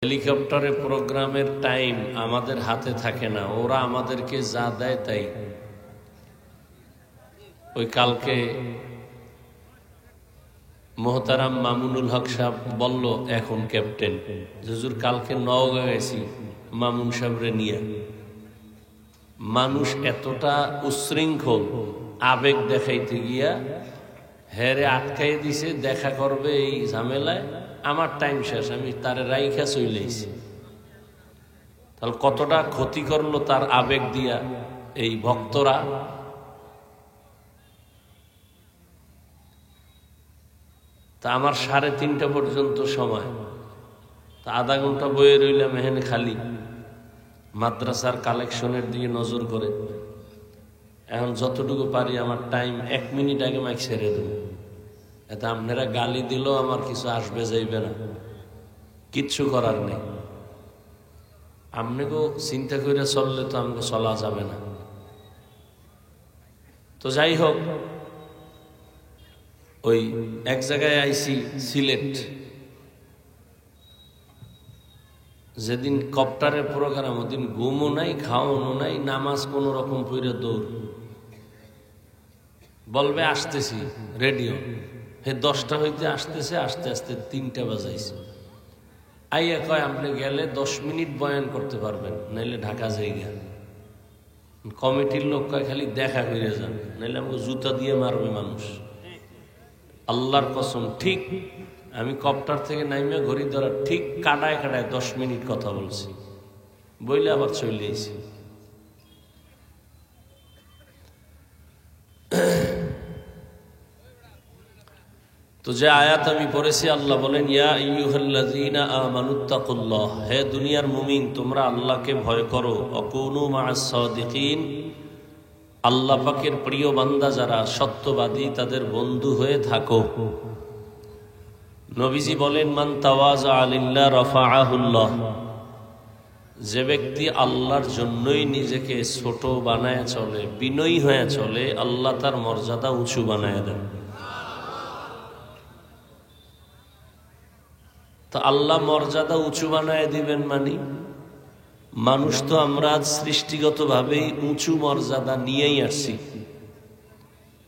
হেলিকপ্টারে প্রোগ্রামের টাইম আমাদের হাতে থাকে না, ওরা আমাদেরকে যা দেয় তাই। ওই কালকে মোহতারাম মামুনুল হক সাহেব বলল এখন ক্যাপ্টেন, হুজুর কালকে নওগাঁ গেছি মামুন সাহেবরে নিয়ে। মানুষ এতটা উচ্ছৃঙ্খল, আবেগ দেখাইতে গিয়া হেরে আটকাই দিছে, দেখা করবে এই ঝামেলায়, আমার টাইম শেষ, আমি তারে রাইখা চইলেছি। তাহলে কতটা ক্ষতি করলো তার আবেগ দিয়া এই ভক্তরা। তা আমার 3:30 পর্যন্ত সময়, তা আধা ঘন্টা বয়ে রইলাম এখানে খালি মাদ্রাসার কালেকশনের দিকে নজর করে। এখন যতটুকু পারি আমার টাইম 1 মিনিট আগে মাইক ছেড়ে দেব, এতে আপনারা গালি দিলেও আমার কিছু আসবে যাইবে না, কিচ্ছু করার নেই। আপনাকেও চিন্তা করে চললে তো আমাকে চলা যাবে না। তো যাই হোক, ওই এক জায়গায় আইসি সিলেট, যেদিন কপ্টারের প্রোগ্রাম ওদিন ঘুমও নাই, খাওয়ানো নাই, নামাজ কোন রকম পইরে দৌড়। বলবে আসতেছি, রেডিও হে 10টা হইতে আসতেছে, আস্তে আস্তে 3টা বাজাইছে। আইয়া কয় আপনি গেলে 10 মিনিট বয়ান করতে পারবেন, নাইলে ঢাকা যাইগা। কমিটির লোক কয় খালি দেখা করে যান, নাইলে আমাকে জুতা দিয়ে মারবে মানুষ। আল্লাহর কসম, ঠিক আমি কপ্টার থেকে নাইমে ঘড়ি ধরা ঠিক কাটায় কাটায় 10 মিনিট কথা বলছি, বইলে আবার চলে এসেছি। তো যে আয়াত আমি পড়েছি, আল্লাহ বলেন ইয়া আইয়ুহাল্লাযীনা আমানুত্তাকুল্লাহ, হে দুনিয়ার মুমিন তোমরা আল্লাহকে ভয় করো, অকুনু মা'আস সাদিকিন, আল্লাহ পাকের প্রিয় বান্দা যারা সত্যবাদী তাদের বন্ধু হয়ে থাকো। নবীজি বলেন মান তাওয়াজা লিল্লাহ রাফাআহুল্লাহ, যে ব্যক্তি আল্লাহর জন্যই নিজেকে ছোট বানায় চলে, বিনয়ী হয়ে চলে, আল্লাহ তার মর্যাদা উঁচু বানায় দেন। তো আল্লাহ মর্যাদা উঁচু বানায় দিবেন মানে, মানুষ তো আমরা সৃষ্টিগতভাবেই উঁচু মর্যাদা নিয়েই আসছি।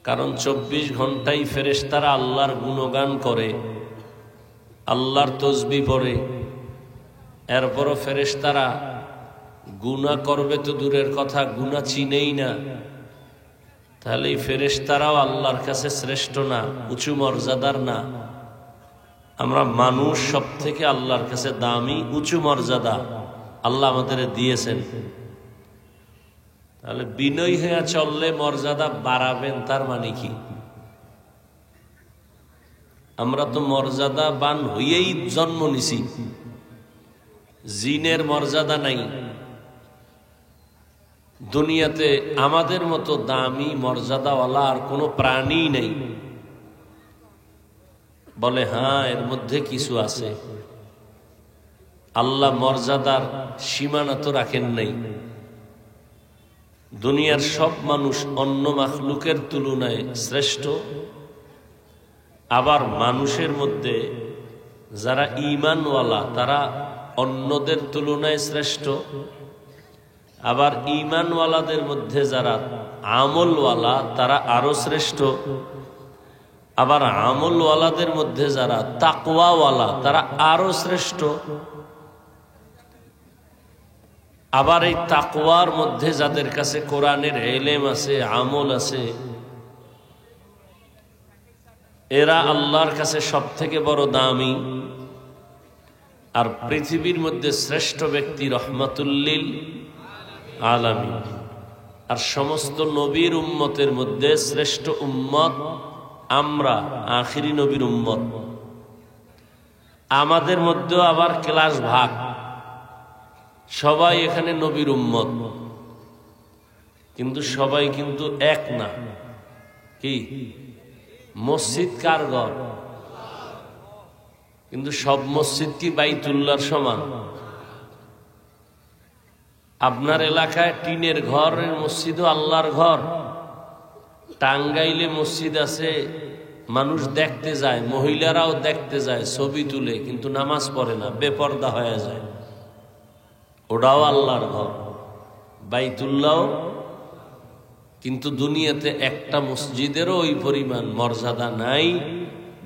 কারণ 24 ঘন্টাই ফেরেশতারা আল্লাহর গুণগান করে, আল্লাহর তসবিহ পড়ে। এরপরও ফেরেশতারা গুনাহ করবে তো দূরের কথা, গুনাহ চিনেই না। তাহলে এই ফেরেশতারাও আল্লাহর কাছে শ্রেষ্ঠ না, উঁচু মর্যাদার না? আমরা মানুষ সব থেকে আল্লাহর কাছে দামি, উঁচু মর্যাদা আল্লাহ আমাদের দিয়েছেন। তাহলে বিনয়ী হয়ে চললে মর্যাদা বাড়াবেন, তার মানে কি? আমরা তো মর্যাদাবান হইয়েই জন্ম নিছি, জিনের মর্যাদা নাই দুনিয়াতে। আমাদের মতো দামি মর্যাদাওয়ালা আর কোনো প্রাণী নেই। বলে হ্যাঁ, এর মধ্যে কিছু আছে। আল্লাহ মর্যাদার সীমানা তো রাখেন নাই। দুনিয়ার সব মানুষ অন্য মাখলুকের তুলনায় শ্রেষ্ঠ। আবার মানুষের মধ্যে যারা ঈমানওয়ালা তারা অন্যদের তুলনায় শ্রেষ্ঠ। আবার ঈমানওয়ালাদের মধ্যে যারা আমলওয়ালা তারা আরো শ্রেষ্ঠ। আবার আমলওয়ালাদের মধ্যে যারা তাকওয়াওয়ালা তারা আরো শ্রেষ্ঠ। আবার এই তাকওয়ার মধ্যে যাদের কাছে কোরআনের ইলম আছে, আমল আছে, এরা আল্লাহর কাছে সব থেকে বড় দামি। আর পৃথিবীর মধ্যে শ্রেষ্ঠ ব্যক্তি রহমাতুল্লিল আলামিন। আর সমস্ত নবীর উম্মতের মধ্যে শ্রেষ্ঠ উম্মত আমরা, আখিরি নবীর উম্মত। আমাদের মধ্যেও আবার ক্লাস ভাগ, সবাই এখানে নবীর উম্মত, কিন্তু সবাই কিন্তু এক না। কি মসজিদ কার ঘর? কিন্তু সব মসজিদ কি বাইতুল্লাহর সমান? আপনার এলাকায় টিনের ঘরের মসজিদও আল্লাহর ঘর। টাঙ্গাইলে মসজিদ আছে মানুষ দেখতে যায়, মহিলারাও দেখতে যায়, ছবি তুলে, কিন্তু নামাজ পড়ে না, বেপর্দা হয়ে যায়। ওটাও আল্লাহর ঘর, বাইতুল্লাহ। কিন্তু দুনিয়াতে একটা মসজিদেরও ওই পরিমাণ মর্যাদা নাই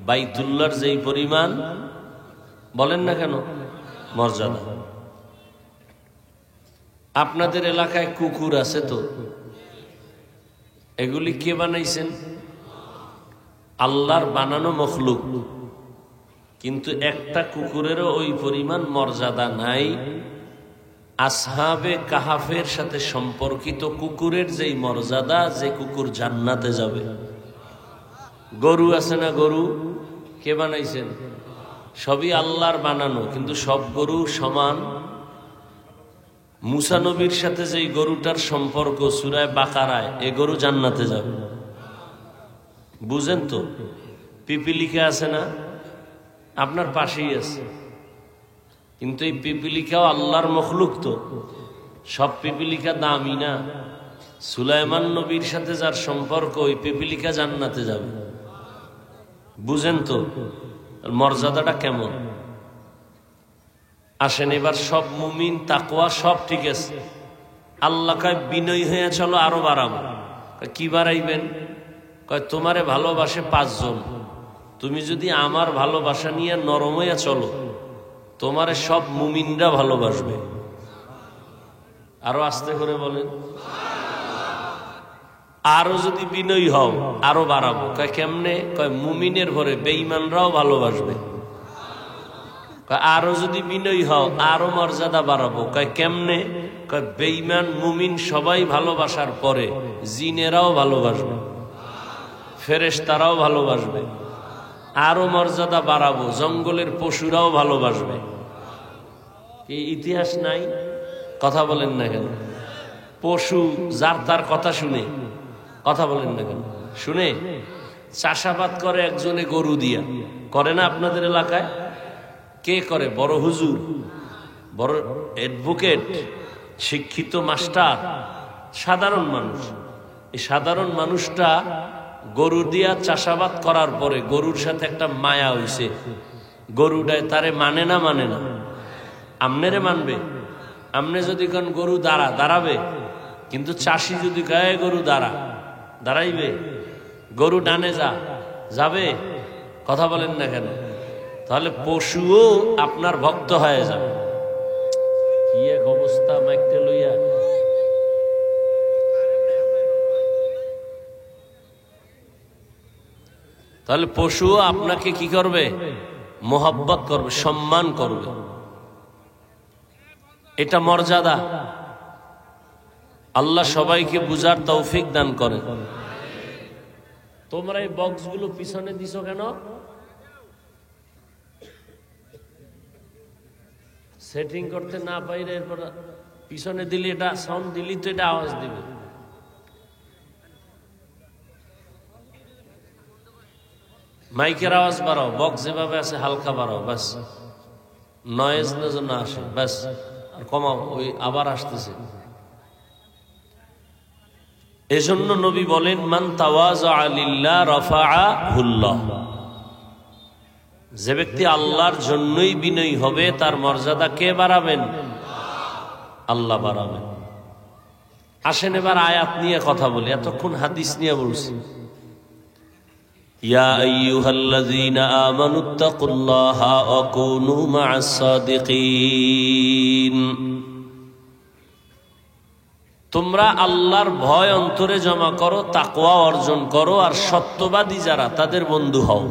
বাইতুল্লাহর যেই পরিমাণ, বলেন না কেন, মর্যাদা। আপনাদের এলাকায় কুকুর আছে তো, এগুলি কে বানাইছেন? আল্লাহর বানানো মখলুক। কিন্তু একটা কুকুরেরও ওই পরিমাণ মর্যাদা নাই আসহাবে কাহাফের সাথে সম্পর্কিত কুকুরের যেই মর্যাদা, যে কুকুর জান্নাতে যাবে। গরু আছে না, গরু কে বানাইছেন? সবই আল্লাহর বানানো, কিন্তু সব গরু সমান? মুসা নবীর সাথে যেই গরুটার সম্পর্ক সূরা বাকারায়, এ গরু জান্নাতে যাবে। বুঝেন তো? পিপিলিকা আছে না, আপনার পাশেই আছে, কিন্তু এই পিপিলিকাও আল্লাহর মখলুক তো। সব পিপিলিকা দামি না। সুলাইমান নবীর সাথে যার সম্পর্ক, ওই পিপিলিকা জান্নাতে যাবে। বুঝেন তো মর্যাদাটা কেমন? আসেন এবার সব মুমিন তাকওয়া সব ঠিক আছে, আল্লাহ কয় বিনয়ী হয়ে চলো, আরো বাড়াবো। কি বাড়াইবেন? কয় তোমারে ভালোবাসে 5 জন, তুমি যদি আমার ভালোবাসা নিয়ে নরম হইয়া চলো, তোমারে সব মুমিনরা ভালোবাসবে। আরো আস্তে করে বলেন। আরো যদি বিনয়ী হও, আরো বাড়াবো। কয় কেমনে? কয় মুমিনের ঘরে বেঈমানরাও ভালোবাসবে। আরো যদি বিনয়ী হও, আরো মর্যাদা বাড়াবো। কয় কেমনে? কয় বেঈমান মুমিন সবাই ভালোবাসার পরে জিনেরাও ভালোবাসবে, ফেরেশতারাও ভালোবাসবে। আরো মর্যাদা বাড়াবো, জঙ্গলের পশুরাও ভালোবাসবে। এই ইতিহাস নাই? কথা বলেন না কেন? পশু যার তার কথা শুনে, কথা বলেন না কেন? শুনে চাষাবাদ করে একজনে গরু দিয়া, করে না আপনাদের এলাকায়? কে করে? বড় হুজুর, বড় অ্যাডভোকেট, শিক্ষিত মাস্টার, সাধারণ মানুষ। এই সাধারণ মানুষটা গরু দিয়া চাষাবাদ করার পরে গরুর সাথে একটা মায়া হইছে, গরুটায় তারে মানে না, মানে না। আমনেরে মানবে? আমনে যদি কোন গরু দাঁড়াবে, কিন্তু চাষি যদি গায়ে গরু দাঁড়াইবে? গরু ডানে যাবে? কথা বলেন না কেন? তাহলে পশুও আপনার ভক্ত হয়ে যাবে। কি এক অবস্থা! মাইকটা লইয়া তাহলে পশুও আপনাকে কি করবে? মোহাব্বত করবে, সম্মান করবে। এটা মর্যাদা। আল্লাহ সবাইকে বুঝার তৌফিক দান করেন। তোমরা এই বক্সগুলো পিছনে দিছো কেন? সেটিং করতে না পাইলে এরপর পিছনে দিলে, এটা সাউন্ড দিলি তো এটা আওয়াজ দিবে। মাইকের আওয়াজ বাড়াও, বক্স যেভাবে আছে হালকা বাড়াও, বাস নয়েজ না আসে, বাস। আর কমাও, ওই আবার আসতেছে। এজন্য নবী বলেন, মান তাওয়াযা লিল্লাহ রাফাআহুল্লাহ। যে ব্যক্তি আল্লাহর জন্যই বিনয়ী হবে, তার মর্যাদা কে বাড়াবেন? আল্লাহ বাড়াবেন। আসেন এবার আয়াত নিয়ে কথা বলি, এতক্ষণ হাদিস নিয়ে বলছি। ইয়া আইয়ুহাল্লাযীনা আমানুত্তাকুল্লাহা ওয়া কুনু মা'আস সাদিকিন। তোমরা আল্লাহর ভয় অন্তরে জমা করো, তাকওয়া অর্জন করো, আর সত্যবাদী যারা তাদের বন্ধু হও।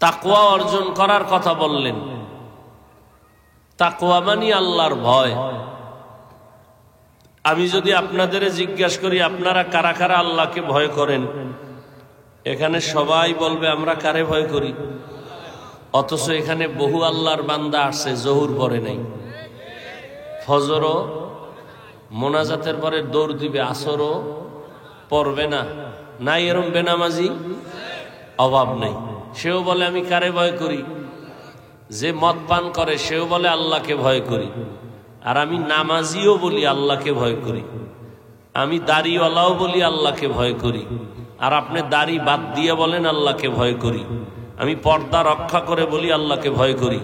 তাকওয়া অর্জন করার কথা বললেন। তাকওয়া মানে আল্লাহর ভয়। আমি যদি আপনাদের জিজ্ঞাসা করি, আপনারা কারা কারা আল্লাহকে ভয় করেন, এখানে সবাই বলবে আমরা কারে ভয় করি। অথচ এখানে বহু আল্লাহর বান্দা আসছে, জহুর পড়ে নাই, ফজরও মোনাজাতের পরে দৌড় দিবে, আসরও পড়বে না। নাই এরম বেনামাজি অভাব নেই। সেও বলে আমি কারে ভয় করি? যে মদ পান করে সেও বলে আল্লাহকে ভয় করি। আর আমি নামাজিও বলি আল্লাহকে ভয় করি। আমি দাড়িওয়ালাও বলি আল্লাহকে ভয় করি, আর আপনি দাড়ি বাদ দিয়ে বলেন আল্লাহকে ভয় করি। আমি পর্দা রক্ষা করে বলি আল্লাহকে ভয় করি,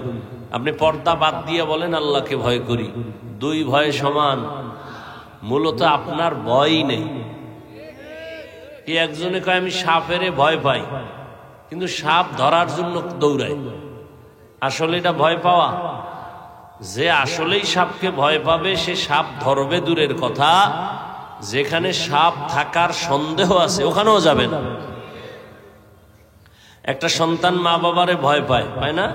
আপনি পর্দা বাদ দিয়ে বলেন আল্লাহকে ভয় করি। দুই ভয় সমান, মূলত আপনার ভয়ই নেই। এই একজনে কয় আমি সাপেরে ভয় পাই, কিন্তু সাপ ধরার জন্য দৌড়ায়। আসলে এটা ভয় পাওয়া? যে আসলেই সাপকে ভয় পাবে সে সাপ ধরবে দূরের কথা, যেখানে সাপ থাকার সন্দেহ আছে ওখানেও যাবে না। একটা সন্তান মা বাবারে ভয় পায়, পায় না?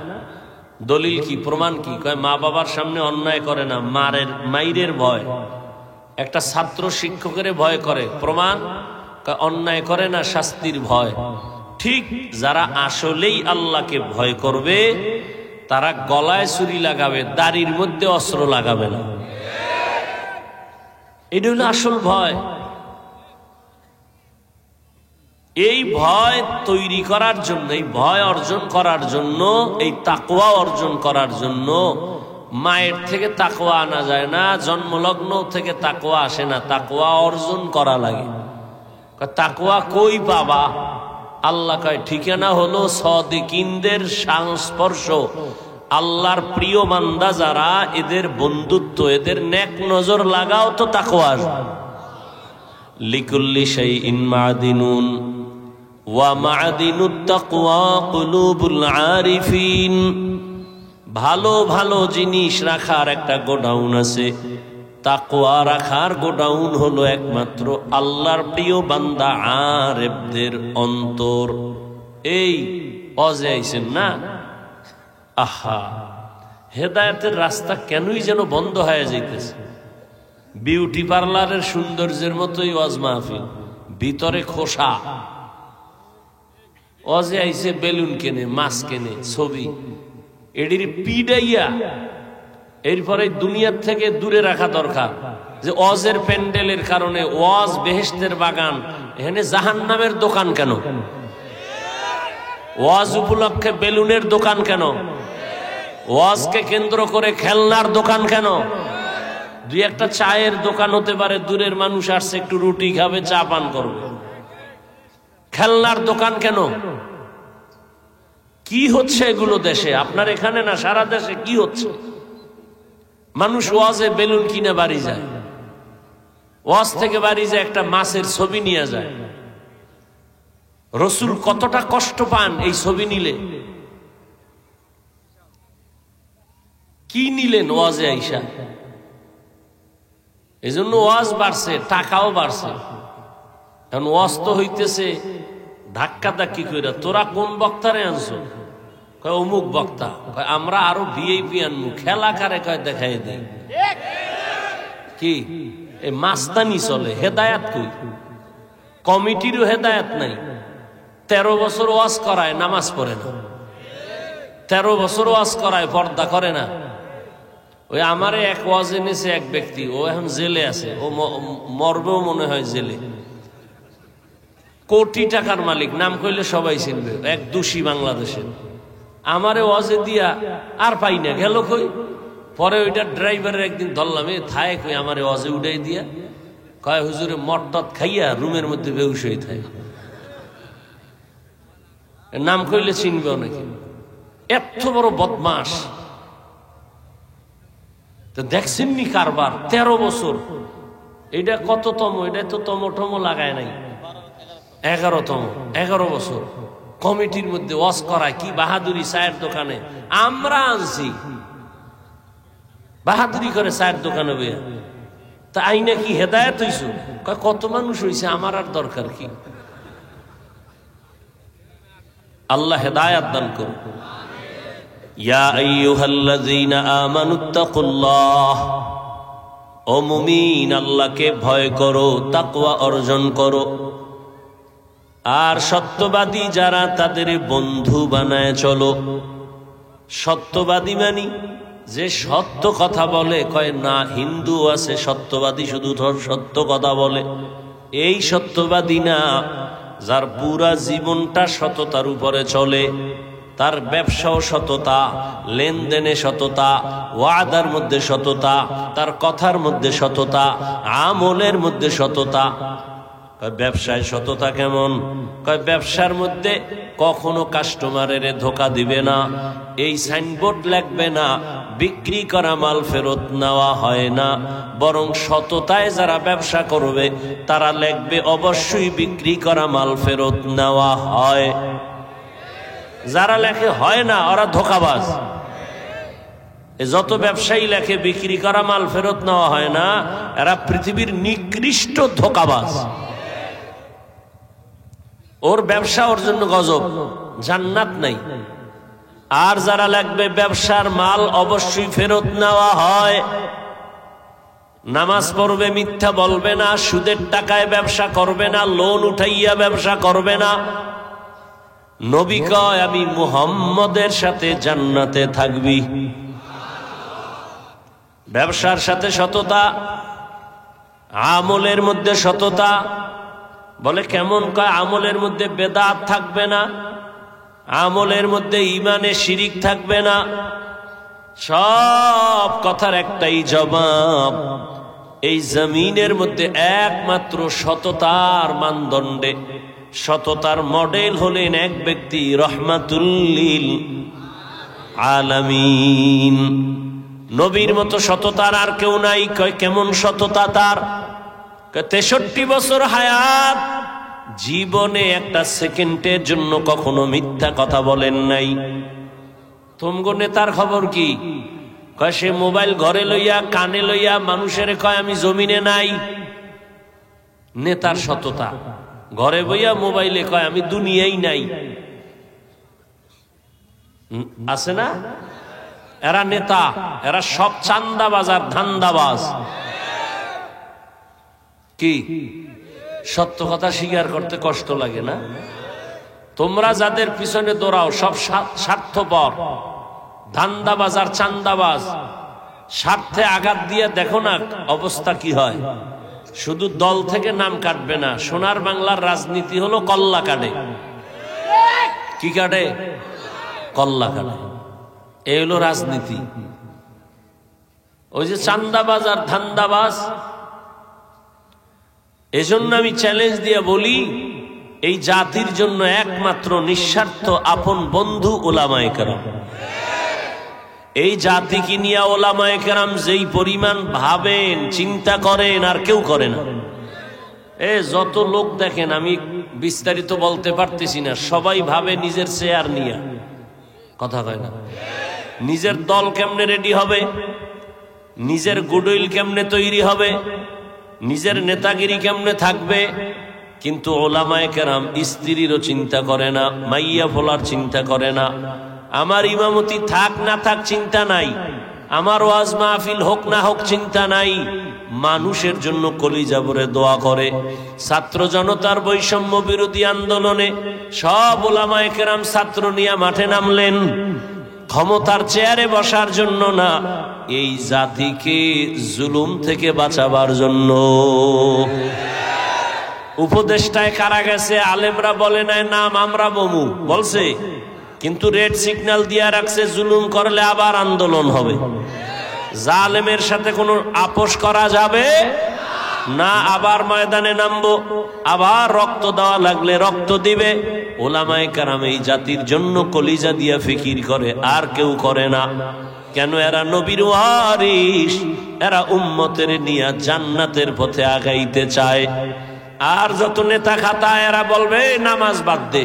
দলিল কি, প্রমাণ কি? কয় মা বাবার সামনে অন্যায় করে না, মাইরের ভয়। একটা ছাত্র শিক্ষকের ভয় করে, প্রমাণ? অন্যায় করে না, শাস্তির ভয়। ঠিক যারা আসলেই আল্লাহকে ভয় করবে তারা গলায় ছুরি লাগাবে, দাড়ির মধ্যে অস্ত্র লাগাবে না। এটা হলো আসল ভয়। এই ভয় তৈরি করার জন্য, এই ভয় অর্জন করার জন্য, এই তাকওয়া অর্জন করার জন্য মায়ের থেকে তাকওয়া আনা যায় না, জন্মলগ্ন থেকে তাকওয়া আসে না, তাকওয়া অর্জন করা লাগে। তাকওয়া কই পাবা? আল্লাহ কয় ঠিকানা হলো সাদিকিনদের সংস্পর্শ, আল্লাহর প্রিয় বান্দা যারা, এদের বন্ধুত্ব, এদের নেক নজর লাগাও তো তাকওয়া আসবে। লিকুল্লি শাইইন মাদিনুন ওয়া মাদিনুত তাকওয়া কুলুবুল আরিফিন। ভালো ভালো জিনিস রাখার একটা গোডাউন আছে, তাকওয়া রাখার গোডাউন হলো একমাত্র আল্লাহর প্রিয় বান্দা আরেফদের অন্তর। এই অজে আইছেন না, আহা, হেদায়েতের রাস্তা কেনই যেন বন্ধ হয়ে যাইতেছে। বিউটি পার্লারের সৌন্দর্যের মতোই ওয়াজ মাহফিল, ভিতরে খোসা। অজে আইছে বেলুন কেনে, মাছ কেনে, ছবি, এটির পিডাইয়া এরপরে দুনিয়ার থেকে দূরে রাখা দরকার। যে ওয়াজের প্যান্ডেলের কারণে ওয়াজ বেহেশতের বাগান, এখানে জাহান্নামের দোকান কেন? ওয়াজ উপলক্ষে বেলুনের দোকান কেন? ওয়াজকে কেন্দ্র করে খেলনার দোকান কেন? দুই একটা চায়ের দোকান হতে পারে, দূরের মানুষ আসছে একটু রুটি খাবে, চা পান করবে। খেলনার দোকান কেন? কি হচ্ছে এগুলো দেশে? আপনার এখানে না, সারা দেশে কি হচ্ছে? মানুষ ওয়াজে বেলুন কিনে বাড়ি যায়, ওয়াজ থেকে বাড়ি যায় একটা মাছের ছবি নিয়ে যায়। রসুল কতটা কষ্ট পান এই ছবি নিলে। কি নিলেন ওয়াজে আইসা? এই জন্য ওয়াজ বাড়ছে, টাকাও বাড়ছে। এখন ওয়াজ তো হইতেছে ধাক্কা ধাক্কি কইরা, তোরা কোন বক্তারে আনছো? কয় অমুক বক্তা। কয় আমরা আরো ভিআইপি আনবো, খেলা কারে কয় দেখাই দেয়। কি এই মাস্তানি চলে, হেদায়াত কই? কমিটিরও হেদায়াত নাই। 13 বছর ওয়াজ করায়, নামাজ পড়ে না। 13 বছর ওয়াজ করায়, পর্দা করে না। ওই আমারে এক ওয়াজ এনেছে এক ব্যক্তি, ও এখন জেলে আছে, ও মরবেও মনে হয় জেলে। কোটি টাকার মালিক, নাম কইলে সবাই চিনবে, এক দোষী বাংলাদেশের। আমারে ওয়াজে দিয়া আর পাই না, গেল কই? পরে ওইটা ড্রাইভারের একদিন ধরলাম, এ থায় কই আমারে ওয়াজে উঠাই দিয়া। কয় হুজুরে মটটত খাইয়া রুমের মধ্যে বেহুশ হয়ে থাকে। নাম কইলে চিনবে অনেকে। এত বড় বদমাস। তো দেখছেননি কারবার? 13 বছর। এটা কততম? এটা তো তম লাগায় নাই, 11তম। 11 বছর কমিটির মধ্যে ওয়াজ করায়। কি বাহাদুরি! চায়ের দোকানে আমরা আনছি, বাহাদুরি করে চায়ের দোকানে বইয়া। তা আইনা কি হেদায়েত হইছো? কত মানুষ হইছে, আমার আর দরকার কি? আল্লাহ হেদায়েত দান করুন। ইয়া আইয়ুহাল্লাযীনা আমানুত্তাকুল্লাহ, ও মুমিন আল্লাহকে ভয় করো, তাকওয়া অর্জন করো। আর সত্যবাদী যারা, তাদের বন্ধু বানায় চলো। সত্যবাদী মানি যে সত্য কথা বলে। কয় না, হিন্দু আছে সত্যবাদী, শুধু সত্য কথা বলে। এই সত্যবাদী না, যার পুরা জীবনটা সততার উপরে চলে। তার ব্যবসাও সততা, লেনদেনে সততা, ওয়াদার মধ্যে সততা, তার কথার মধ্যে সততা, আমলের মধ্যে সততা। ব্যবসায় সততা কেমন? ব্যবসার মধ্যে কখনো কাস্টমারের ধোকা দিবে না, এই সাইনবোর্ড লাগবে না, বিক্রি করা মাল ফেরত নেওয়া হয় না, বরং সততায় যারা ব্যবসা করবে তারা লিখবে অবশ্যই বিক্রি করা মাল ফেরত নেওয়া হয়। যারা লেখে হয় না ওরা ধোকাবাজ। যত ব্যবসায়ী লেখে বিক্রি করা মাল ফেরত নেওয়া হয় না, এরা পৃথিবীর নিকৃষ্ট ধোকাবাজ। ওর ব্যবসা ওর জন্য গজব, জান্নাত নাই। আর যারা লাগবে ব্যবসার মাল অবশ্যই ফেরত নেওয়া হয়, নামাজ পড়বে, মিথ্যা বলবে না, সুদের টাকায় ব্যবসা করবে না, লোন উঠাইয়া ব্যবসা করবে না। নবী কয় আমি মুহাম্মদের সাথে জান্নাতে থাকবি। ব্যবসার সাথে সততা, আমলের মধ্যে সততা। বলে কেমন? কয় আমলের মধ্যে বেদাত থাকবে না, আমলের মধ্যে ইমানে শিরিক থাকবে না। সব কথার একটাই জবাব, এই জমিনের মধ্যে একমাত্র সততার মানদণ্ডে, সততার মডেল হলেন এক ব্যক্তি, রহমাতুল লিল আলামিন। নবীর মতো সততার আর কেউ নাই। কয় কেমন সততা তার? 63 বছর হায়াত, জীবনে একটা সেকেন্ডের জন্য কখনো মিথ্যা কথা বলেন নাই। তোমগো নেতার খবর কি? কয় সে মোবাইল ঘরে লইয়া, কানে লইয়া মানুষের কয় আমি জমিনে নাই। নেতার সততা, ঘরে বইয়া মোবাইলে কয় আমি দুনিয়াই নাই। আছে না? এরা নেতা, এরা সব চান্দাবাজ আর ধান্দাবাজ। কি সত্য কথা স্বীকার করতে কষ্ট লাগে না? তোমরা যাদের পিছনে দৌড়াও সব স্বার্থপর, ধান্দাবাজ আর চান্দাবাজ। স্বার্থে আঘাত দিয়ে দেখো না অবস্থা কি হয়। শুধু দল থেকে নাম কাটবে না, সোনার বাংলার রাজনীতি হলো কল্লা কাটে। কি কাটে? কল্লা কাটে। এই হলো রাজনীতি। ওই যে চান্দাবাজ আর ধান্দাবাজ। এজন্য আমি চ্যালেঞ্জ দিয়ে বলি, এই জাতির জন্য একমাত্র নিঃস্বার্থ আপন বন্ধু ওলামায়ে কেরাম। এই জাতিকে নিয়ে ওলামায়ে কেরাম যেই পরিমাণ ভাবেন, চিন্তা করেন, আর কেউ করে না। যত লোক দেখেন, আমি বিস্তারিত বলতে পারতেছি না, সবাই ভাবে নিজের চেয়ার নিয়ে। কথা কয় না? নিজের দল কেমনে রেডি হবে, নিজের গুডউইল কেমনে তৈরি হবে, নিজের নেতাগিরি কেমনে থাকবে। কিন্তু ওলামায়ে কেরাম স্ত্রীরও চিন্তা করে না, মাইয়া ফোলার চিন্তা করে না, আমার ইমামতি থাক না থাক চিন্তা নাই, আমার ওয়াজ মাহফিল হোক না হোক চিন্তা নাই। মানুষের জন্য কলিজা ভরে দোয়া করে। ছাত্র জনতার বৈষম্য বিরোধী আন্দোলনে সব ওলামায়ে কেরাম ছাত্র নিয়ে মাঠে নামলেন, ক্ষমতার চেয়ারে বসার জন্য না, এই জাতিকে জুলুম থেকে বাঁচাবার জন্য। উপদেষ্টায় কারা গেছে? আলেমরা বলে নাই নাম আমরা বমু বলছে, কিন্তু রেড সিগন্যাল দিয়া রাখছে জুলুম করলে আবার আন্দোলন হবে। জালেমের সাথে কোনো আপোষ করা যাবে না, আবার ময়দানে নামবো, আবার রক্ত দেওয়া লাগলে রক্ত দিবে। ওলামায়ে কেরাম এই জাতির জন্য কলিজা দিয়া ফিকির করে, আর কেউ করে না। কেন? এরা নবীর ওয়ারিস, এরা উম্মতের নিয়ে জান্নাতের পথে আগাইতে চায়। আর যত নেতা খাতা এরা বলবে নামাজ বাদ দে।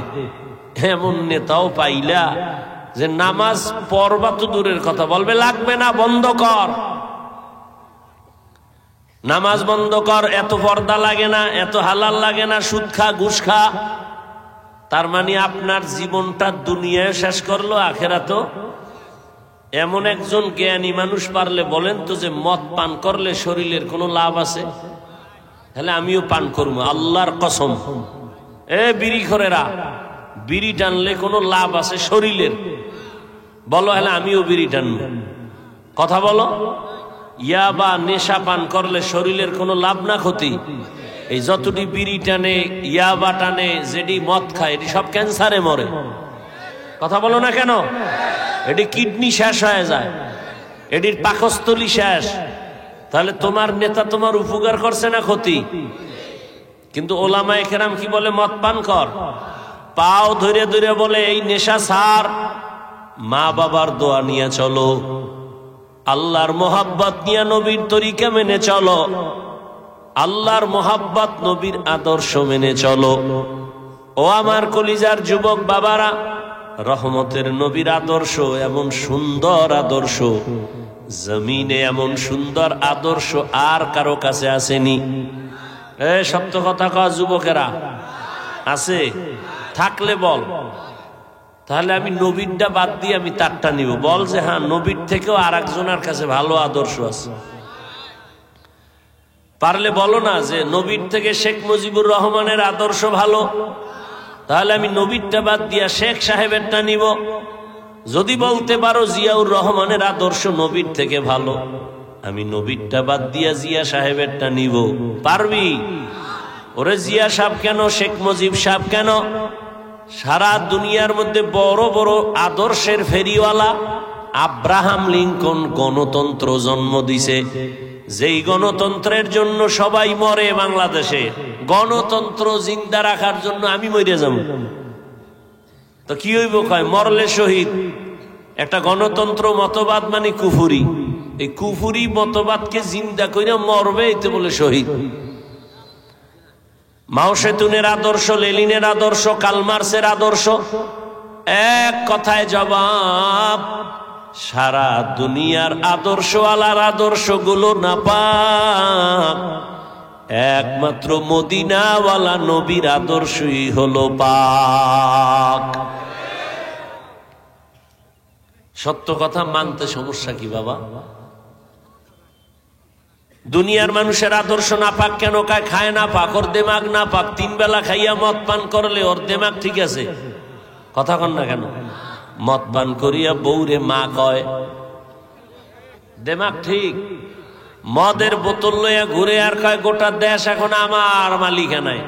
এমন নেতাও পাইলা যে নামাজ পড়বা তো দূরের কথা, বলবে লাগবে না, বন্ধ কর, নামাজ বন্ধ কর, এত পর্দা লাগে না, এত হালাল লাগে না, সুদ খা, ঘুষ খা। তার মানে আপনার জীবনটা দুনিয়ায় শেষ করলো, আখেরাতেও। এমন একজন জ্ঞানী মানুষ পারলে বলেন তো যে মদ পান করলে শরীরের কোনো লাভ আছে? তাহলে আমিও পান করবো, আল্লাহর কসম। বিড়িখোরেরা, বিড়ি টানলে কোনো লাভ আছে শরীরের? বলো, হলে আমিও বিড়ি টানবো। কথা বলো। ইয়াবা নেশা পান করলে শরীরের কোনো লাভ না ক্ষতি? এই যতটি বিড়ি টানে, ইয়াবা টানে, যেটি মদ খায়, এটি সব ক্যান্সারে মরে। কথা বলো না কেন? এটি কিডনি শেষ হয়ে যায়, এটির পাকস্থলী শেষ। তাহলে তোমার নেতা তোমার উপকার করছে না ক্ষতি? কিন্তু ওলামায়ে কেরাম কি বলে? মদ পান কর, পাও ধরে ধরে বলে এই নেশা ছাড়, মা বাবার দোয়া নিয়ে চলো, আল্লাহর মোহাব্বত নিয়ে নবীর তরিকা মেনে চলো, আল্লাহর মোহাব্বত নবীর আদর্শ মেনে চলো। ও আমার কলিজার যুবক বাবারা, রহমতের নবীর আদর্শ এমন সুন্দর আদর্শ, জমিনে এমন সুন্দর আদর্শ আর কারো কাছে আসেনি। সত্য কথা কও যুবকেরা, আছে? থাকলে বল, তাহলে আমি নবীরটা বাদ দিয়ে আমি তারটা নিব। বল যে হ্যাঁ, নবীর থেকেও আর একজনের কাছে ভালো আদর্শ আছে। পারলে বলো না যে নবীর থেকে শেখ মুজিবুর রহমানের আদর্শ ভালো, তাহলে আমি নবীরটা বাদ দিয়া শেখ সাহেবেরটা নিব। যদি বলতে পারো জিয়াউর রহমানের আদর্শ নবীর থেকে ভালো, আমি নবীরটা বাদ দিয়া জিয়া সাহেবেরটা নিব। পারবি? ওরে জিয়া সাহেব কেন, শেখ মুজিব সাহেব কেন, সারা দুনিয়ার মধ্যে বড় বড় আদর্শের ফেরিওয়ালা আব্রাহাম লিঙ্কন গণতন্ত্র জন্ম দিছে, যেই গণতন্ত্রের জন্য সবাই মরে বাংলাদেশে। গণতন্ত্র জিন্দা রাখার জন্য আমি মরে যাব তো কি হইব? কয় মরলে শহীদ। একটা গণতন্ত্র মতবাদ মানে কুফুরি, এই কুফুরি মতবাদকে জিন্দা কইরা মরবে, এতে বলে শহীদ। মাও সেতুনের আদর্শ, লেনিনের আদর্শ, কালমার্সের আদর্শ, এক কথায় জবাব, সারা দুনিয়ার আদর্শওয়ালার আদর্শগুলো নাপাক, একমাত্র মদিনাওয়ালা নবীর আদর্শই হলো পাক। সত্য কথা মানতে সমস্যা কি বাবা? দুনিয়ার মানুষের আদর্শ না পাক কেন? খায় না পাক, ওর দেমাগ না পাক। 3 বেলা খাইয়া মদ পান করলে ওর দেমাগ ঠিক আছে? কথা কন না কেন? মদ পান করিয়া বউরে মা কয়, দেমাগ ঠিক। মদের বোতল লইয়া ঘুরে আর কয় গোটা দেশ এখন আমার মালিকানায়।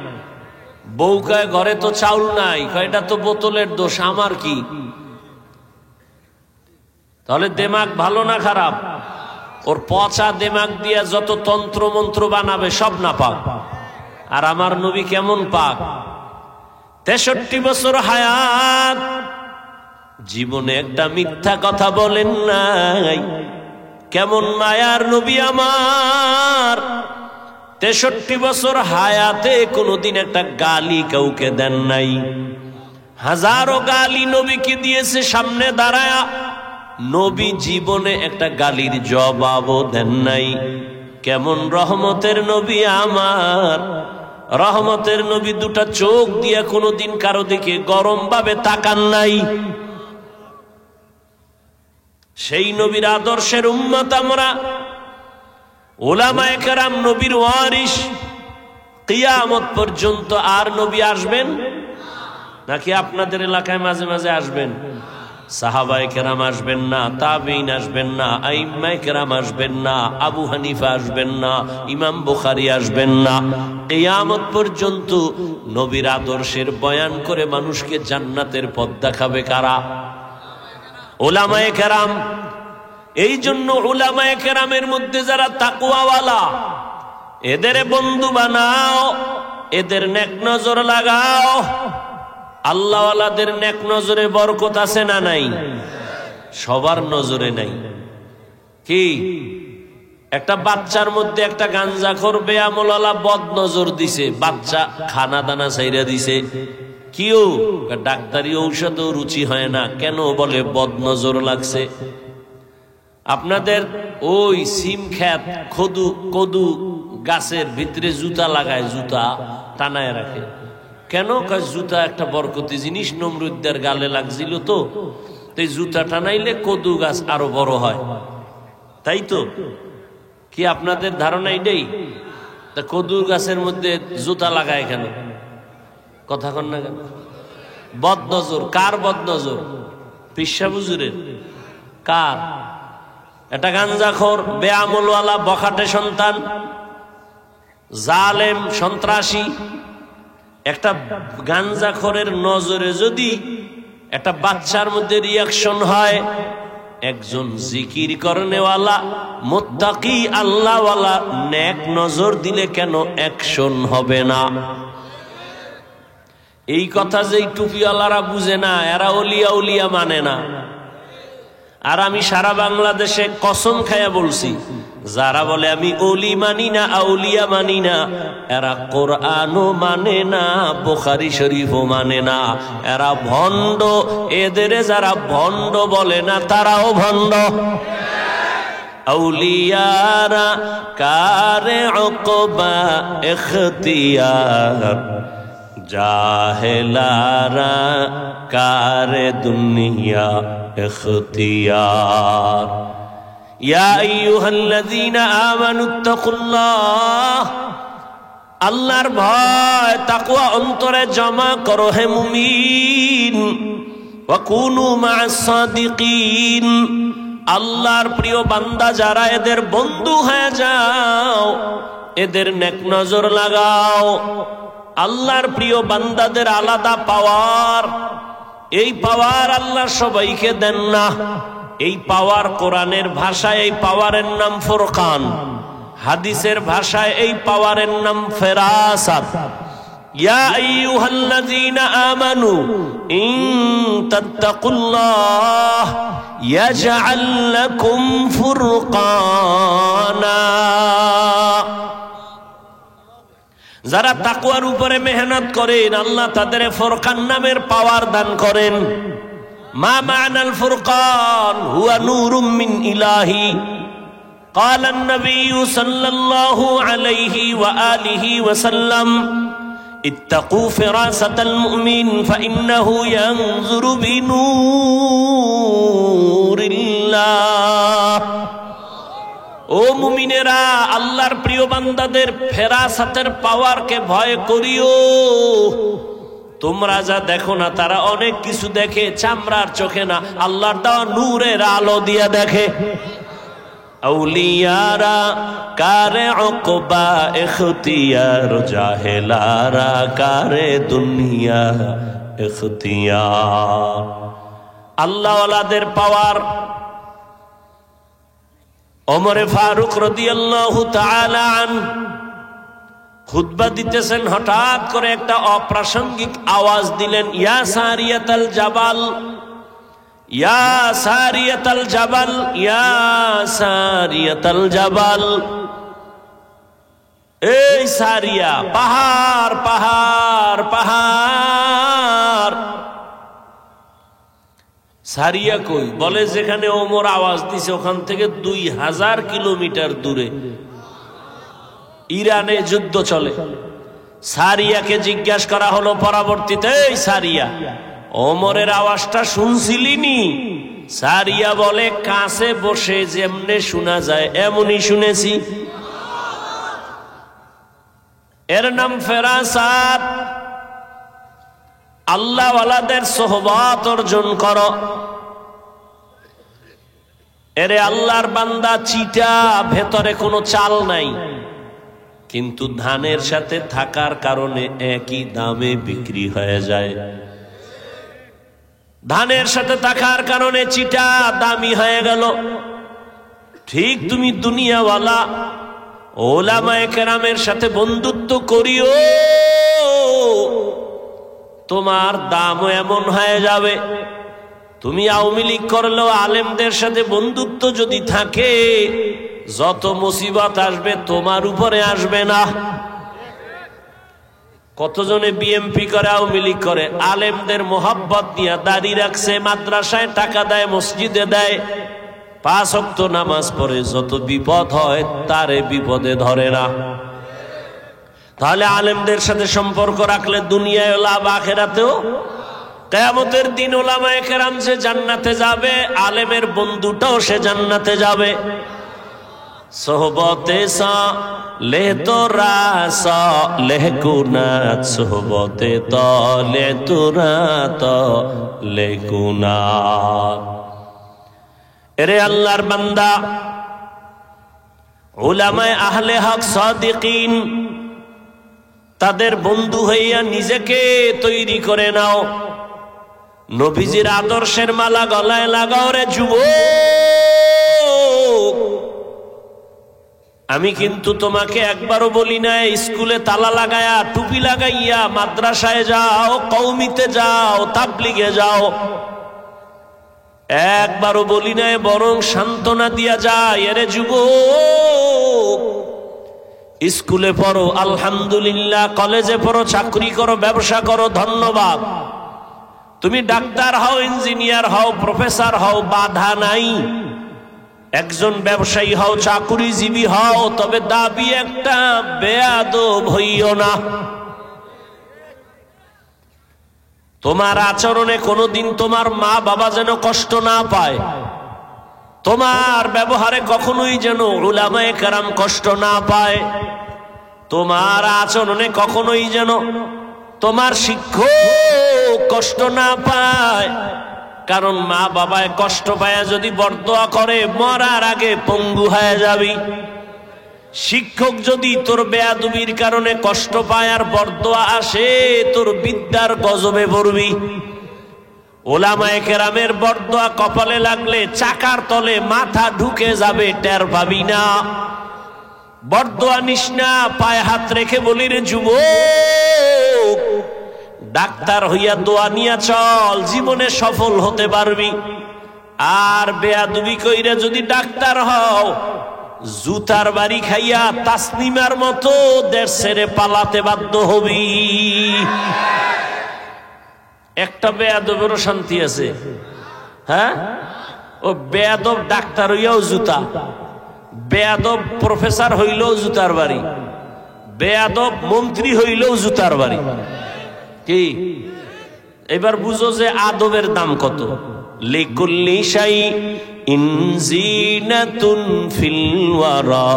বউ কয় ঘরে তো চাউল নাই, কয় এটা তো বোতলের দোষ, আমার কি? তাহলে দেমাগ ভালো না খারাপ? ওর পচা দেমাগ দিয়া যত তন্ত্র মন্ত্র বানাবে সব না পাক। আর আমার নবী কেমন পাক? 63 বছর হায়াত, জীবনে একটা মিথ্যা কথা বলেন নাই। কেমন মায়ার নবী আমার, 63 বছর হায়াতে কোনোদিন একটা গালি কাউকে দেন নাই। হাজারো গালি নবীকে দিয়েছে সামনে দাঁড়ায়া, নবী জীবনে একটা গালির জবাবও দেন নাই। কেমন রহমতের নবী আমার, রহমতের নবী দুটা চোখ দিয়া কোনোদিন কারো দিকে গরম ভাবে তাকান নাই। সেই নবীর আদর্শের উম্মত আমরা। উলামায়ে কেরাম নবীর ওয়ারিস, কিয়ামত পর্যন্ত আর নবী আসবেন নাকি আপনাদের এলাকায় মাঝে মাঝে আসবেন? সাহাবায়ে কেরাম আসবেন না, তাবেঈন আসবেন না, আইম্মায়ে কেরাম আসবেন না, আবু হানিফা আসবেন না, ইমাম বুখারী আসবেন না। কিয়ামত পর্যন্ত নবীর আদর্শের বয়ান করে মানুষকে জান্নাতের পথ দেখাবে কারা? উলামায়ে কেরাম। এই জন্য উলামায়ে কেরামের মধ্যে যারা তাকওয়াওয়ালা, এদের বন্ধু বানাও, এদের নেক নজর লাগাও। আল্লাহওয়ালাদের নেক নজরে বরকত আছে না নাই? সবার নজরে নাই। কি একটা বাচ্চার মধ্যে একটা গাঞ্জাখোর বেআমলওয়ালা বদ নজর দিছে, বাচ্চা খানা দানা ছাইরা দিছে। কিও? ডাক্তারি ঔষধও রুচি হয় না কেন? বলে বদ নজর লাগছে। আপনাদের ওই সিম খেত কদু গাছের ভিতরে জুতা লাগায়, জুতা টানায় রাখে কেন? জুতা একটা বরকতি জিনিস, নমরুদ্দের গালে লাগছিল তো, তাই জুতা টানাইলে কদু গাছ আরো বড় হয়, তাই তো? কি আপনাদের ধারণা এটাই? তা কদু গাছের মধ্যে জুতা লাগায় কেন? কথা কন না কেন? বদনজর। কার বদনজর? পিসা হুজুরের। কার? এটা গাঞ্জাখোর বেআমলওয়ালা বখাটে সন্তান, জালেম সন্ত্রাসী। একটা গাঞ্জাখোরের নজরে যদি একটা বাচ্চার মধ্যে রিয়াকশন হয়, একজন জিকির করনেওয়ালা মুত্তাকি আল্লাহওয়ালা নেক নজর দিলে কেন অ্যাকশন হবে না? এই কথা যেই টুপিওয়ালারা বুঝে না, এরা ওলিয়া উলিয়া মানে না। আর আমি সারা বাংলাদেশে কসম খায়া বলছি, যারা বলে আমি ওলি মানি না, আউলিয়া মানি না, এরা কোরআনও মানে না, বুখারী শরীফও মানে না, এরা ভণ্ড। এদের যারা ভণ্ড বলে না তারাও ভণ্ড। আউলিয়ারা কারে উকবা ইখতিয়ার, জাহেলারা কারে দুনিয়া ইখতিয়ার। ইয়া আইয়ুহাল্লাযীনা আমানুত্তাকুল্লাহ, আল্লাহর ভয় তাকওয়া অন্তরে জমা করো হে মুমিন। ওয়া কুনু মা'আস সাদিকিন, আল্লাহর প্রিয় বান্দা যারা, এদের বন্ধু হয়ে যাও, এদের নেক নজর লাগাও। আল্লাহর প্রিয় বান্দাদের আলাদা পাওয়ার, এই পাওয়ার আল্লাহ সবাইকে দেন না। এই পাওয়ার কোরআনের ভাষায় এই পাওয়ারের নাম ফুরকান, হাদিসের ভাষায় এই পাওয়ারের নাম ফেরাসাত। ইয়া আইয়ুহাল্লাযীনা আমানু ইন তাত্তাকুল্লাহ ইয়াজআল লাকুম ফুরকানা, যারা তাকওয়ার উপরে মেহনত করেন আল্লাহ তাদের ফুরকান নামের পাওয়ার দান করেন। মা মা'নাল ফুরকান হুয়া নূরুম মিন ইলাহি। قال النبي صلى الله عليه وآله وسلم اتقوا فراسة المؤمن فإنه ينظر بنور الله। ও মুমিনেরা, আল্লাহর প্রিয় বান্দাদের ফেরাসাতের পাওয়ারকে ভয় করিও। তোমরা যা দেখো না, তারা অনেক কিছু দেখে চামড়ার চোখে না, আল্লাহর দেওয়া নূরের আলো দিয়া দেখে। আউলিয়ারা কারে উকবা ইখতিয়ার, জাহেলারা কারে দুনিয়া ইখতিয়ার। আল্লাহওয়ালাদের পাওয়ার। ওমরে ফারুক রাদিয়াল্লাহু তাআলা আনহু খুতবা দিতেছেন, হঠাৎ করে একটা অপ্রাসঙ্গিক আওয়াজ দিলেন, ইয়া সারিয়াতাল জাবাল, ইয়া সারিয়াতাল জাবাল, ইয়া সারিয়াতাল জাবাল। এই সারিয়া, পাহাড় পাহাড় পাহাড়। সারিয়া কই? বলে যেখানে ওমর আওয়াজ দিছে ওখান থেকে 2000 কিলোমিটার দূরে ইরানে যুদ্ধ চলে। সারিয়াকে জিজ্ঞাসা করা হলো পরবর্তীতে, এই সারিয়া, ওমরের আওয়াজটা শুনছিলিনি? সারিয়া বলে, কাছে বসে যেমনে শোনা যায় এমনই শুনেছি। এর নাম ফেরাসাত। আল্লাহওয়ালাদের সোহবত অর্জন করো। এরে আল্লাহর বান্দা চিটা, ভেতরে কোনো চাল নাই, কিন্তু ধানের সাথে থাকার কারণে একই দামে বিক্রি হয়ে যায়। ধানের সাথে থাকার কারণে চিটা দামি হয়ে গেল। ঠিক তুমি দুনিয়াওয়ালা ওলামায়ে কেরামের সাথে বন্ধুত্ব করিও, তোমার দামও এমন হয়ে যাবে। তুমি আওয়ামী লীগ করলেও আলেমদের সাথে বন্ধুত্ব যদি থাকে, যত মুসিবত আসবে তোমার উপরে আসবে না। কতজনে বিএমপি করে, আওয়ামী লীগ করে, আলেমদের মোহাব্বত নিয়ে দাড়ি রাখছে, মাদ্রাসায় টাকা দেয়, মসজিদে দেয়, 5 ওয়াক্ত নামাজ পড়ে, যত বিপদ হয় তারে বিপদে ধরে না। তাহলে আলেমদের সাথে সম্পর্ক রাখলে দুনিয়ায় লাভ, আখিরাতেও। কিয়ামতের দিন উলামায়ে কেরাম যে জান্নাতে যাবে, আলেমের বন্ধুটাও সে জান্নাতে যাবে। সোহবতে সালেহ তোরা সালেহ কুনাত, সোহবতে তলে তোরা তলে কুনাত। এরে আল্লাহর বান্দা, উলামায়ে আহলে হক সাদিকিন, তাদের বন্ধু হইয়া নিজেকে তৈরি করে নাও। নবীজির আদর্শের মালা গলায় লাগাও রে যুবক। আমি কিন্তু তোমাকে একবারও বলি না স্কুলে তালা লাগায়া টুপি লাগাইয়া মাদ্রাসায় যাও, কওমিতে যাও, তাবলিগে যাও, একবারও বলি না, বরং সান্ত্বনা দিয়া যায়, এরে যুবক স্কুলে পড়ো আলহামদুলিল্লাহ, কলেজে পড়ো, চাকরি করো, ব্যবসা করো, ধন্যবাদ। তুমি ডাক্তার হও, ইঞ্জিনিয়ার হও, প্রফেসর হও, বাধা নাই। একজন ব্যবসায়ী হও, চাকুরিজীবী হও, তবে দাবি একটা, বেয়াদব হইও না। তোমার আচরণে কোনোদিন তোমার মা বাবা যেন কষ্ট না পায়, তোমার ব্যবহারে কখনোই যেন উলামায়ে কেরাম কষ্ট না পায়, তোমার আচরণে কখনোই যেন তোমার শিক্ষক কষ্ট না পায়। কারণ মা বাবায় কষ্ট পায় যদি বরদোয়া করে, মরার আগে পঙ্গু হয়ে যাবি। শিক্ষক যদি তোর বেয়াদবির কারণে কষ্ট পায় আর বরদোয়া আসে, তোর বিদ্যার গজবে পড়বি। ওলামায়ে কেরামের বরদোয়া কপালে লাগলে চাকার তলে মাথা ঢুকে যাবে, টের পাবি না। বরদোয়া নিস না, পায়ে হাত রেখে বলি রে যুবক, ডাক্তার হইয়া দোয়া নিয়া চল, জীবনে সফল হতে পারবি। আর বেয়াদবি কইরা যদি ডাক্তার হও, জুতার বাড়ি খাইয়া তাসনিমার মতো দেশ ছেড়ে পালাতে বাধ্য হবি। একটা বেয়াদবেরও শান্তি আছে? হ্যাঁ, ও বেয়াদব ডাক্তার হইয়াও জুতা, বেয়াদব প্রফেসর হইলেও জুতার বাড়ি, বেয়াদব মন্ত্রী হইলেও জুতার বাড়ি। কি এবার বুঝো যে আদবের দাম কত। লিকুল্লি শাইইন জিনাতুন ফিল ওয়ারা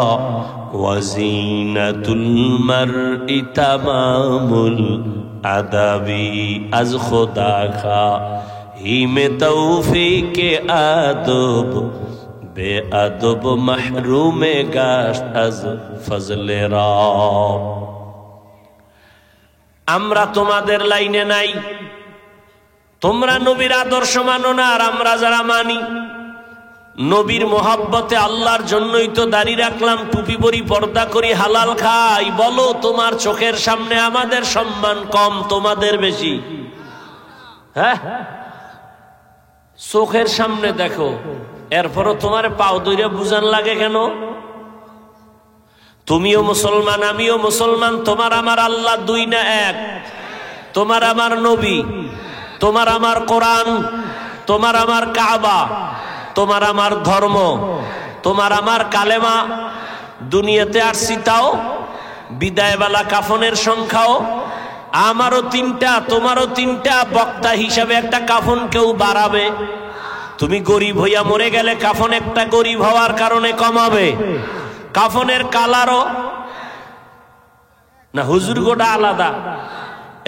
ওয়া জিনাতুল মারই তামামুল আদাবি। আজ খোদা খা হিমে তৌফিকে আদব, বেআদব মাহরুমে গাশ আজ ফজলে রব। আমরা তোমাদের লাইনে নাই, তোমরা নবীর আদর্শ মানো না, আর আমরা যারা মানি নবীর মোহাব্বতে আল্লাহর জন্যই তো দাড়ি রাখলাম, টুপি পরি, পর্দা করি, হালাল খাই। বলো তোমার চোখের সামনে আমাদের সম্মান কম, তোমাদের বেশি? হ্যাঁ, চোখের সামনে দেখো, এরপরও তোমার পাও দইরা বুঝান লাগে কেন? তুমিও মুসলমান, আমিও মুসলমান, তোমার আমার আল্লাহ দুই না এক, তোমার আমার নবী, তোমার আমার কোরআন, তোমার আমার কাবা, তোমার আমার ধর্ম, তোমার আমার কালেমা। দুনিয়াতে আসছি তাও বিদায়বেলা কাফনের সংখ্যাও আমারও তিনটা, তোমারও তিনটা। বক্তা হিসাবে একটা কাফন কেউ বাড়াবে? তুমি গরিব হইয়া মরে গেলে কাফন একটা গরিব হওয়ার কারণে কমাবে? কাফনের কালারও না, হুজুর গোটা আলাদা।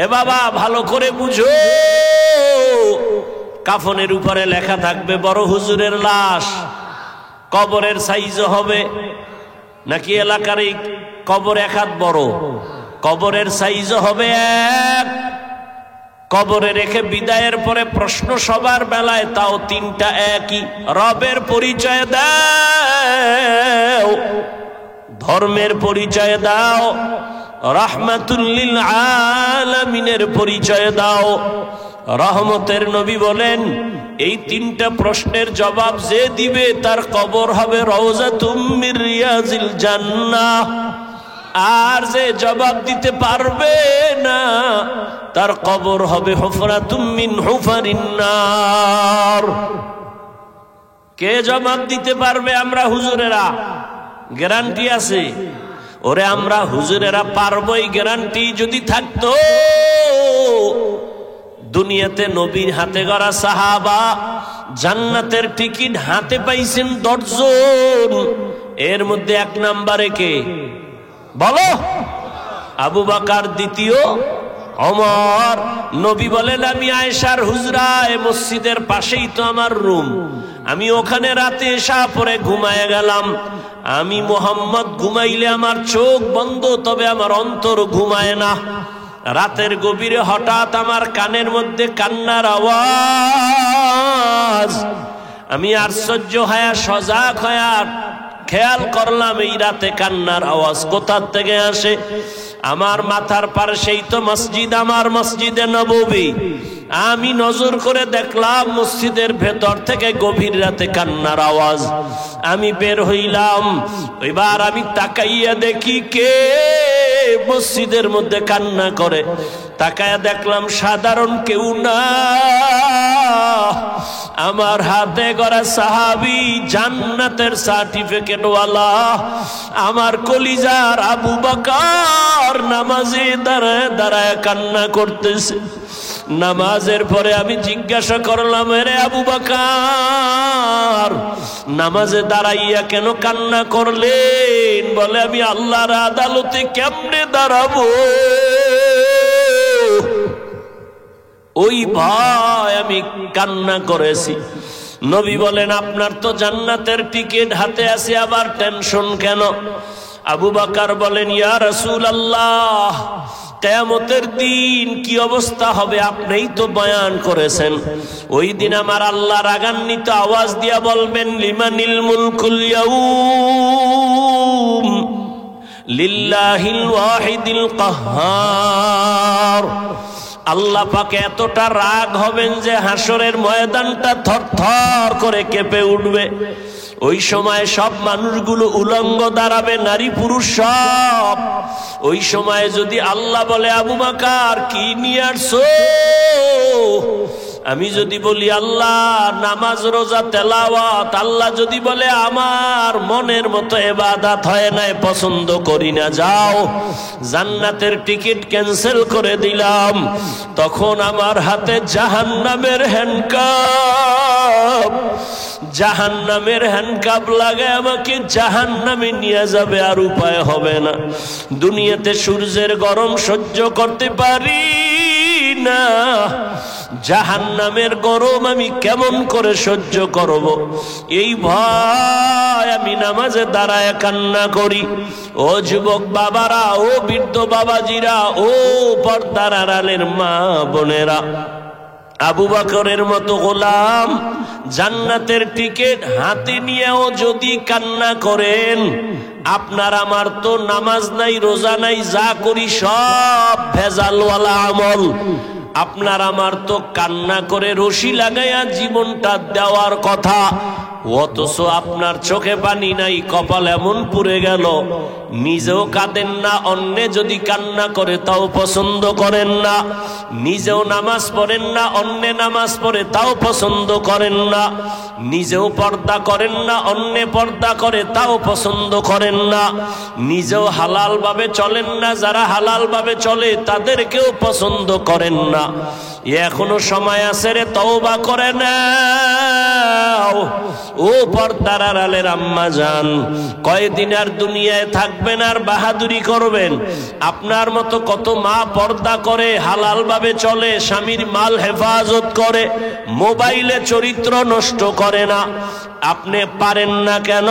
এ বাবা ভালো করে বুঝো, কাফনের উপরে লেখা থাকবে বড় হুজুরের লাশ। কবরের সাইজও হবে নাকি এলাকার এই কবর এক হাত বড়, কবরের সাইজও হবে এক। কবরে রেখে বিদায়ের পরে প্রশ্ন সবার বেলায়, তাও তিনটা একই। রবের পরিচয় দাও, ধর্মের পরিচয় দাও, রাহমাতুল লিল আলামিনের পরিচয় দাও। রহমতের নবী বলেন, এই তিনটা প্রশ্নের জবাব যে দিবে তার কবর হবে রওজাতুম মির রিয়াজিল জান্নাহ। আর যে জবাব দিতে পারবে না তার কবর হবে হুফরাতুম মিন হুফারিন নার। কে জবাব দিতে পারবে? আমরা হুজুরেরা, গ্যারান্টি আছে। ওরে আমরা হুজুরেরা পারবই, গ্যারান্টি যদি থাকতো দুনিয়াতে নবীর হাতে গড়া সাহাবা জান্নাতের টিকিট হাতে পাইছেন 10 জন। এর মধ্যে 1 নম্বরে কে বলো? আবু বকর, দ্বিতীয় ওমর। নবী বলেন, আমি আয়েশার হুজরায়, মসজিদের পাশেই তো আমার রুম, আমি ওখানে রাতে এশা পরে ঘুমায় গেলাম। আমি মুহাম্মদ ঘুমাইলে আমার চোখ বন্ধ, তবে আমার অন্তর ঘুমায় না। রাতের গভীরে হঠাৎ আমার কানের মধ্যে কান্নার আওয়াজ। আমি আশ্চর্য হয়ে সজাগ হয়ে খেয়াল করলাম এই রাতে কান্নার আওয়াজ কোথা থেকে আসে। আমার মাথার পাশেই তো মসজিদ, আমার মসজিদে নববী। আমি নজর করে দেখলাম মসজিদের ভেতর থেকে গভীর রাতে কান্নার আওয়াজ। আমি বের হইলাম, এবার আমি তাকাইয়া দেখি কে মসজিদের মধ্যে কান্না করে। তাকাইয়া দেখলাম সাধারণ কেউ না, আমার হাতে গড়া সাহাবী, জান্নাতের সার্টিফিকেট ওয়ালা, আমার কলিজার আবু বকর নামাজে দাঁড়ায় দাঁড়ায় কান্না করতেছে। নামাজের পরে আমি জিজ্ঞাসা করলাম, রে আবু বকর, নামাজে দাঁড়াইয়া কেন কান্না করলেন? বলে, আমি আল্লাহর আদালতে কেমনে দাঁড়াবো, ওই ভয় আমি কান্না করেছি। নবী বলেন, আপনার তো জান্নাতের টিকিট হাতে আছে, আবার টেনশন কেন? আবু বকর বলেন, ইয়া রাসূলুল্লাহ, কিয়ামতের দিন কি অবস্থা হবে আপনিই তো বয়ান করেছেন। ওই দিন আমার আল্লাহ রাগান্বিত আওয়াজ দিয়া বলবেন, লিমানিল মুলকুল ইয়াউম লিল্লাহিল ওয়াহিদিল কাহ্হার। আল্লাহ পাক এতটা রাগ হবেন যে হাসরের ময়দানটা থরথর করে কেঁপে উঠবে। ওই সময় সব মানুষগুলো উলঙ্গ দাঁড়াবে, নারী পুরুষ সব। ওই সময় যদি আল্লাহ বলে, আবু বকর কি নিয়ে আসছো? আমি যদি বলি আল্লাহ নামাজ রোজা তেলাওয়াত, আল্লাহ যদি বলে আমার মনের মতো ইবাদত হয় না, পছন্দ করি না, যাও জান্নাতের টিকিট ক্যান্সেল করে দিলাম। তখন আমার হাতে জাহান্নামের হ্যান্ডকাপ, জাহান্নামের হ্যান্ডকাপ লাগায় আমাকে জাহান্নামে নিয়ে যাবে, আর উপায় হবে না। দুনিয়াতে সূর্যের গরম সহ্য করতে পারি না, জাহান্নামের গরম আমি কেমন করে সহ্য করব? এই ভয় আমি নামাজে দাঁড়ায় কান্না করি। ও যুবক বাবারা, ও বৃদ্ধ বাবাজিরা, ও পর্দার আড়ালের মা বোনেরা, আবু বকরের মতো গোলাম জান্নাতের টিকিট হাতে নিয়েও যদি কান্না করেন, আপনার আমার তো নামাজ নাই, রোজা নাই, যা করি সব ভেজালওয়ালা আমল। আপনার আমার তো কান্না করে রশি লাগাইয়া জীবনটা দেওয়ার কথা, অথচ আপনার চোখে পানি নাই, কপাল এমন পুড়ে গেল, নিজেও কাঁদেন না, অন্যে যদি কান্না করে তাও পছন্দ করেন না। নিজেও নামাজ পড়েন না, অন্যে নামাজ পড়ে তাও পছন্দ করেন না। নিজেও পর্দা করেন না, অন্যে পর্দা করে তাও পছন্দ করেন না। নিজেও হালাল ভাবে চলেন না, যারা হালাল ভাবে চলে তাদেরকেও পছন্দ করেন না। এখনো সময় আছে রে, তওবা করে নাও। ও পর্দার আড়ালের আম্মা জান, কয়দিন আর দুনিয়ায় থাকবেন আর বাহাদুরি করবেন? আপনার মতো কত মা পর্দা করে, হালাল ভাবে চলে, স্বামীর মাল হেফাজত করে, মোবাইলে চরিত্র নষ্ট করে না। আপনি পারেন না কেন?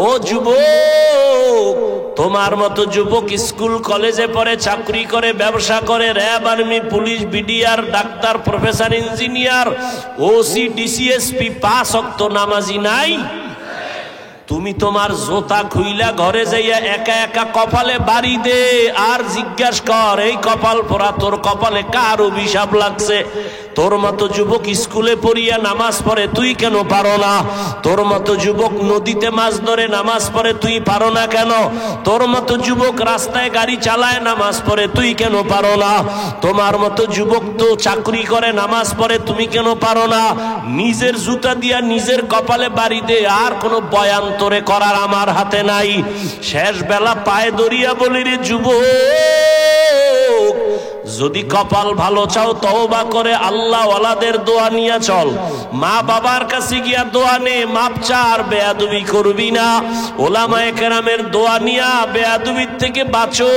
ও যুবক, তোমার মতো যুবক স্কুল কলেজে পড়ে, চাকরি করে, ব্যবসা করে, RAB, army, police, BDR, doctor, professor, engineer, OC, DC SP, 5 ওয়াক্ত নামাজি নাই? তুমি তোমার জোতা খুইলা ঘরে যাইয়া একা একা কপালে বাড়ি দে, আর জিজ্ঞাস কর, এই কপাল পরা তোর কপালে কার অভিশাপ লাগছে? তোর মতো যুবক স্কুলে পড়িয়া নামাজ পড়ে, তুই কেন পারো না? তোর মতো যুবক নদীতে মাছ ধরে নামাজ পড়ে, তুই পারো না কেন? তোর মতো যুবক রাস্তায় গাড়ি চালায় নামাজ পড়ে, তুই কেন পারো না? তোমার মতো যুবক তো চাকরি করে নামাজ পড়ে, তুমি কেন পারো না? নিজের জুতা দিয়া নিজের কপালে বাড়ি দে, আর কোনো বয়ান তোরে করার আমার হাতে নাই। শেষ বেলা পায়ে দরিয়া বলি, রে যুবক, যদি কপাল ভালো চাও তওবা করে আল্লাহ ওয়ালাদের দোয়া নিয়ে চল। মা বাবার কাছে গিয়া দোয়া নে, মাপ চা, আর বেয়াদবি করবি না। ওলামায়ে কেরামের দোয়া নিয়া বেয়াদবির থেকে বাঁচো,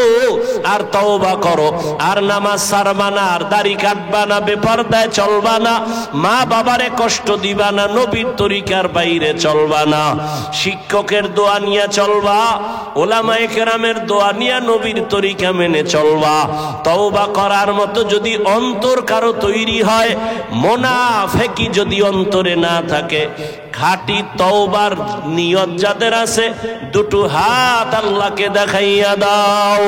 আর তওবা করো। আর নামাজ ছাড়বা না, আর দাড়ি কাটবা না, বেপরদায় চলবা না, মা বাবারে কষ্ট দিবা না, নবীর তরিকার বাইরে চলবা না। শিক্ষকের দোয়া নিয়ে চলবা, ওলামায়ে কেরামের দোয়া নিয়ে নবীর তরিকা মেনে চলবা। তওবা করার মতো যদি অন্তর কারো তৈরি হয়, মুনাফিকি যদি অন্তরে না থাকে, খাঁটি তওবার নিয়ত যাদের আছে, দুটো হাত আল্লাহকে দেখাইয়া দাও।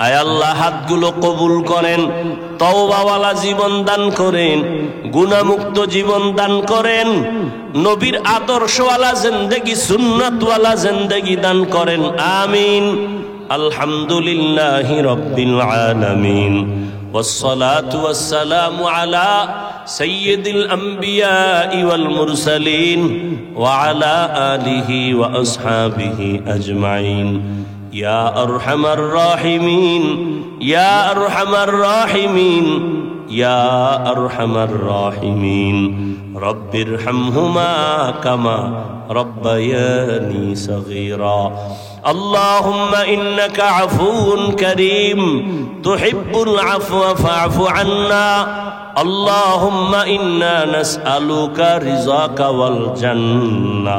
আয় আল্লাহ, হাতগুলো কবুল করেন, তওবাওয়ালা জীবন দান করেন, গুনাহমুক্ত জীবন দান করেন, নবীর আদর্শওয়ালা জিন্দেগি, সুন্নাতওয়ালা জিন্দেগি দান করেন, আমিন। আলহামদুলিল্লাহি রাব্বিল আলামিন, والصلاة والسلام على سيد الأنبياء والمرسلين وعلى آله وأصحابه أجمعين يا أرحم الراحمين يا أرحم الراحمين يا أرحم الراحمين رب ارحمهما كما ربياني صغيرا اللهم إنك عفو كريم تحب العفو فاعف عنا اللهم إنا نسألك رضاك والجنة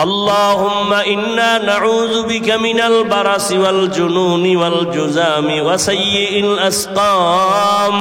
اللهم إنا نعوذ بك من البرص والجنون والجذام وسيء الأسقام